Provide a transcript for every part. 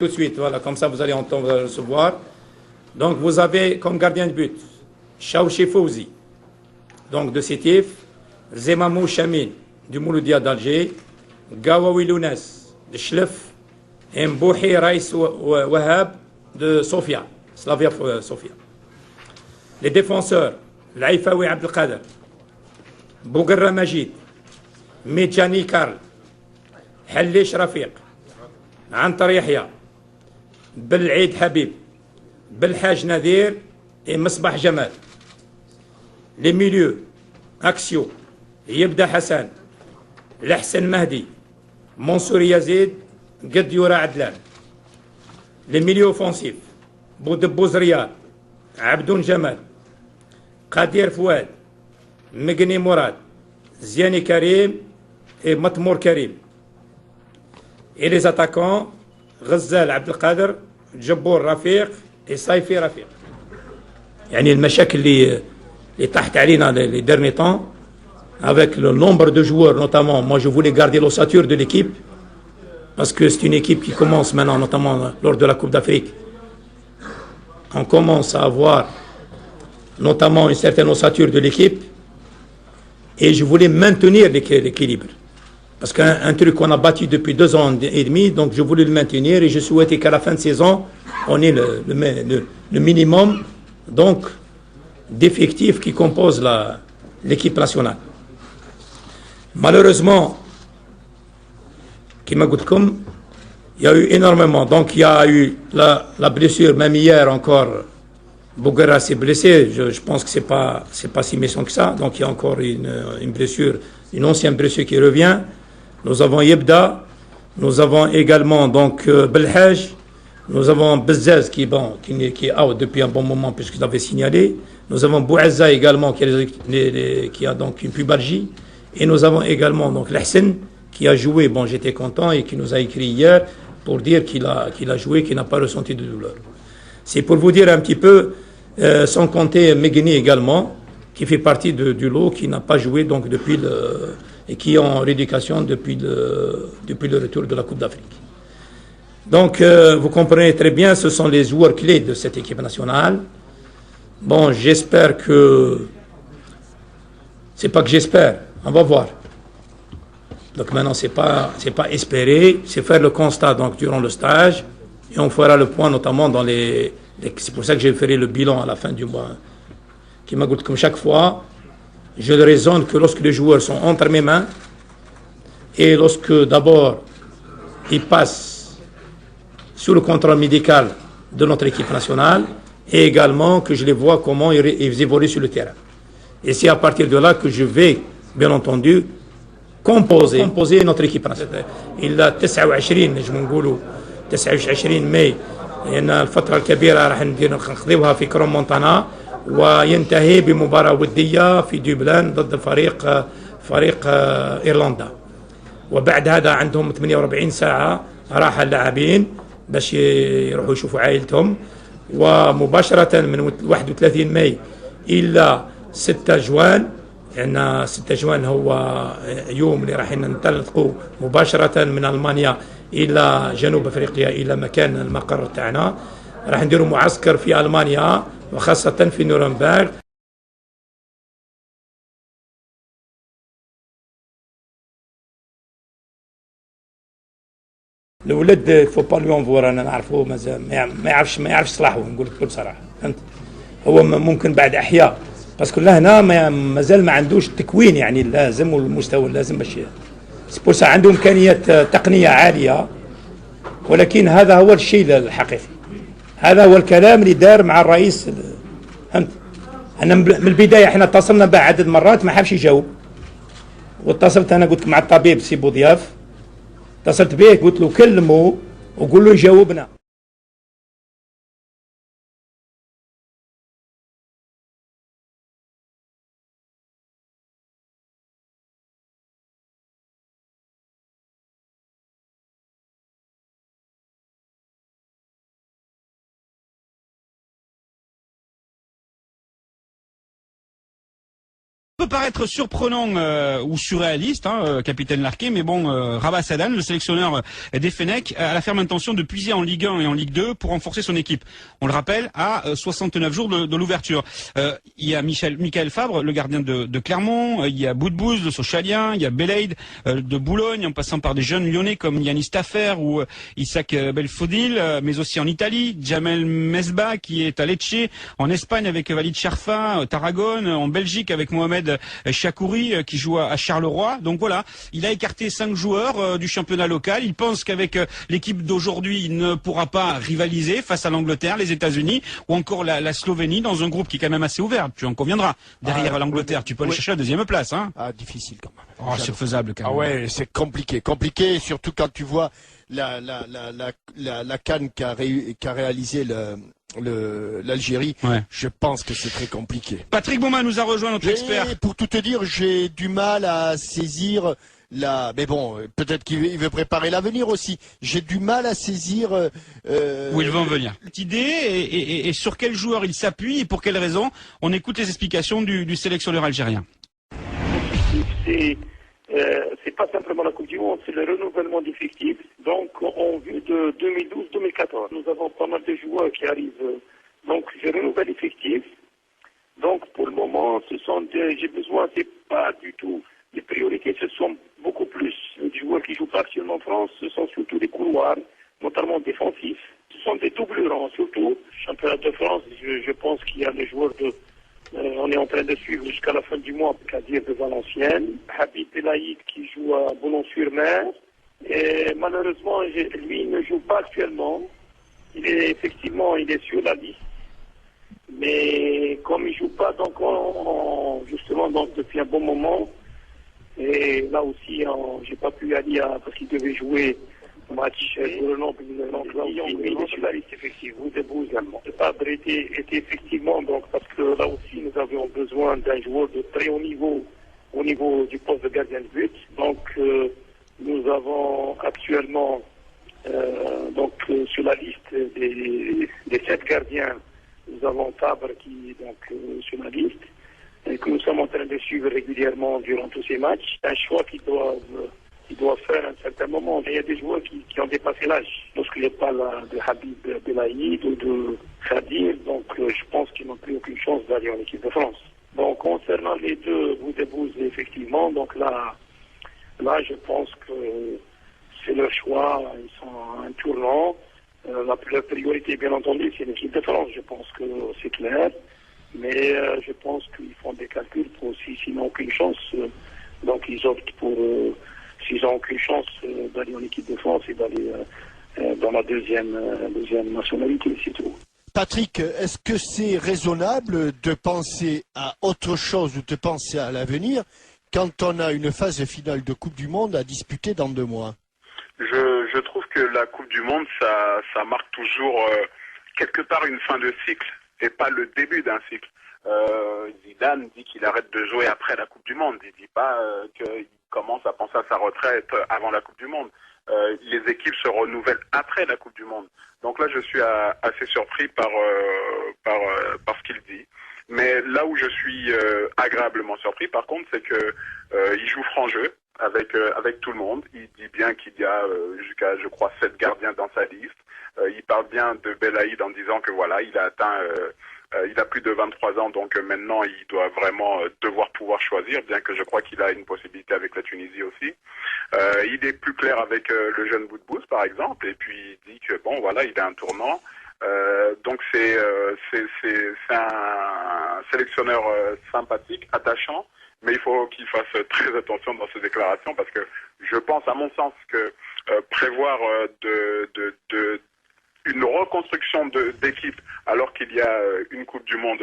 tout de suite, voilà, comme ça vous allez entendre recevoir. Donc vous avez comme gardien de but Chaouchi Fouzi, donc de Sétif, Zemamou Chamil du Mouloudia d'Alger, Gawawi Lounes de Chlef et Mbouhi Raïs Wahab de Sofia, Slavia Sofia. Les défenseurs, Laïfaoui Abdelkader, Bougarra Majid, Medjani Karl, Hallish Rafiq, Antar Yahya, Bel'id Habib, Belhaj Nadir et Masbah Jamal. Les milieux, Axio, Yebda Hassan, L'Ahsen Mahdi, Mansour Yazid, Gadioura Adlan. Les milieux offensifs, Boudebouz Riyad, Abdoun Jamal, Qadir Fouad, Megni Mourad, Ziani Karim et Matmour Karim. Et les attaquants, Ghazal Abdelkader, Djabour Rafiq et Saifi Rafiq. يعني المشاكل اللي طاحت علينا les derniers temps avec le nombre de joueurs notamment. Moi je voulais garder l'ossature de l'équipe parce que c'est une équipe qui commence maintenant, notamment lors de la Coupe d'Afrique. On commence à avoir notamment une certaine ossature de l'équipe et je voulais maintenir l'équilibre. Parce qu'un truc qu'on a bâti depuis 2 ans et demi, donc je voulais le maintenir et je souhaitais qu'à la fin de saison, on ait le minimum donc d'effectifs qui composent l'équipe nationale. Malheureusement, Kima Goutkoum, il y a eu énormément. Donc il y a eu la blessure, même hier encore, Bouguera s'est blessé. Je pense que c'est pas si méchant que ça. Donc il y a encore une blessure, une ancienne blessure qui revient. Nous avons Yebda, nous avons également donc Belhaj, nous avons Bezzaz qui est out depuis un bon moment puisque je l'avais signalé. Nous avons Bouazza également qui a donc une pubalgie. Et nous avons également donc L'Ahsen qui a joué, bon j'étais content et qui nous a écrit hier pour dire qu'il a joué, qu'il n'a pas ressenti de douleur. C'est pour vous dire un petit peu, sans compter Megni également, qui fait partie du lot, qui n'a pas joué donc et qui est en rééducation depuis le retour de la Coupe d'Afrique. Donc, vous comprenez très bien, ce sont les joueurs clés de cette équipe nationale. Bon, j'espère que... C'est pas que j'espère, on va voir. Donc maintenant, c'est pas espérer, c'est faire le constat donc, durant le stage, et on fera le point notamment dans c'est pour ça que j'ai fait le bilan à la fin du mois, qui m'a goûté comme chaque fois. Je le raisonne que lorsque les joueurs sont entre mes mains, et lorsque d'abord ils passent sous le contrôle médical de notre équipe nationale, et également que je les vois comment ils évoluent sur le terrain. Et c'est à partir de là que je vais, bien entendu, composer notre équipe nationale. Il a 29 نجم نقولوا 29 ماي لأن الفترة الكبيرة راح نقضيوها في كروم مونتانا وينتهي بمباراة ودية في دوبلان ضد فريق إيرلندا. وبعد هذا عندهم 48 ساعة راحة اللاعبين باش يروحوا يشوفوا عائلتهم، ومباشرة من 31 ماي إلى 6 جوان، لأن 6 جوان هو يوم اللي راح ننطلقوا مباشرة من ألمانيا إلى جنوب أفريقيا إلى مكان المقر تاعنا. راح نديروا معسكر في ألمانيا وخاصة في نورنبرغ. الولد فو با لو انفور، انا نعرفه مازال ما يعرفش صلاحه، نقول لك بصراحه، فهمت. هو ممكن بعد احياء باسكو لهنا مازال ما عندوش التكوين يعني اللازم والمستوى اللازم باش سبورسا عنده امكانيات تقنيه عاليه، ولكن هذا هو الشيء الحقيقي، هذا هو الكلام اللي دار مع الرئيس، فهمت. انا من البدايه احنا اتصلنا به عدد مرات ما حبش يجاوب، واتصلت انا قلت مع الطبيب سي بوضياف، اتصلت به قلت له كلمه وقول له يجاوبنا. peut paraître surprenant ou surréaliste, capitaine Larquet, mais bon, Rabat Sadan, le sélectionneur des Fennecs, a la ferme intention de puiser en Ligue 1 et en Ligue 2 pour renforcer son équipe. On le rappelle, à 69 jours de l'ouverture. Il y a Michael Fabre, le gardien de Clermont, il y a Boudbouz, le Sochaliens, il y a Belaïd de Boulogne, en passant par des jeunes lyonnais comme Yanis Taffer ou Isaac Belfodil, mais aussi en Italie, Jamel Mesbah qui est à Lecce, en Espagne avec Walid Cherfa, Tarragone, en Belgique avec Mohamed Chakouri qui joue à Charleroi. Donc voilà, il a écarté 5 joueurs du championnat local. Il pense qu'avec l'équipe d'aujourd'hui, il ne pourra pas rivaliser face à l'Angleterre, les États-Unis ou encore la Slovénie dans un groupe qui est quand même assez ouvert. Tu en conviendras. Derrière l'Angleterre, tu peux aller chercher la deuxième place. Difficile quand même. Oh, c'est faisable quand même. Ah ouais, c'est compliqué, surtout quand tu vois la CAN qu'a réalisé l'Algérie. Ouais. Je pense que c'est très compliqué. Patrick Beaumont nous a rejoint, notre expert. Pour tout te dire, j'ai du mal à saisir mais bon, peut-être qu'il veut préparer l'avenir aussi. J'ai du mal à saisir où il veut en venir. Cette idée et sur quel joueur il s'appuie et pour quelles raisons. On écoute les explications du sélectionneur algérien. C'est pas simplement la Coupe du Monde, c'est le renouvellement d'effectifs. Donc, en vue de 2012-2014, nous avons pas mal de joueurs qui arrivent. Donc, je renouvelle l'effectif. Donc, pour le moment, j'ai besoin, c'est pas du tout, les priorités, ce sont beaucoup plus les joueurs qui jouent pas actuellement en France, ce sont surtout des couloirs, notamment défensifs. Ce sont des doublurants, surtout. Championnat de France, je pense qu'il y a des joueurs on est en train de suivre jusqu'à la fin du mois, c'est-à-dire de Valenciennes. Habib Belaïd qui joue à Boulogne-sur-Mer. Et malheureusement, lui, il ne joue pas actuellement. Il est sur la liste. Mais comme il ne joue pas, donc justement, depuis un bon moment, et là aussi, j'ai pas pu aller parce qu'il devait jouer au match pour le nombre. Donc là aussi, il est sur la liste, effectivement. Boudbouz également. Fabre était effectivement, donc, parce que là aussi, nous avions besoin d'un joueur de très haut niveau, au niveau du poste de gardien de but. Donc, nous avons actuellement, sur la liste des 7 gardiens, nous avons Fabre qui est donc sur la liste, et que nous sommes en train de suivre régulièrement durant tous ces matchs. Un choix qui doit faire à un certain moment. Il y a des joueurs qui ont dépassé l'âge. Lorsqu'il n'est pas de Habib Belaïd ou de Khadir, donc je pense qu'ils n'ont plus aucune chance d'aller en équipe de France. Donc concernant les deux, Boudbouz, effectivement, donc là, je pense que c'est leur choix. Ils sont un tournant. La priorité, bien entendu, c'est l'équipe de France. Je pense que c'est clair. Mais je pense qu'ils font des calculs pour s'ils n'ont aucune chance. Donc ils optent pour, s'ils n'ont aucune chance d'aller en équipe de France et d'aller dans la deuxième nationalité, c'est tout. Patrick, est-ce que c'est raisonnable de penser à autre chose ou de penser à l'avenir quand on a une phase finale de Coupe du Monde à disputer dans 2 mois? Je trouve que la Coupe du Monde, ça marque toujours quelque part une fin de cycle et pas le début d'un cycle. Zidane dit qu'il arrête de jouer après la Coupe du Monde. Il dit pas qu'il commence à penser à sa retraite avant la Coupe du Monde. Les équipes se renouvellent après la Coupe du Monde. Donc là, je suis assez surpris par ce qu'il dit. Mais là où je suis agréablement surpris, par contre, c'est que il joue franc jeu avec tout le monde. Il dit bien qu'il y a jusqu'à, je crois, 7 gardiens dans sa liste. Il parle bien de Belaïd en disant que voilà, il a atteint, il a plus de 23 ans, donc maintenant il doit vraiment devoir pouvoir choisir, bien que je crois qu'il a une possibilité avec la Tunisie aussi. Il est plus clair avec le jeune Boudbouz, par exemple, et puis il dit que bon, voilà, il a un tournant. Donc c'est un sélectionneur sympathique, attachant, mais il faut qu'il fasse très attention dans ses déclarations parce que je pense, à mon sens, que prévoir une reconstruction d'équipe alors qu'il y a une Coupe du Monde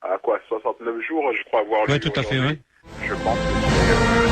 à 69 jours, je crois avoir lu. Oui, tout à fait, oui. Je pense que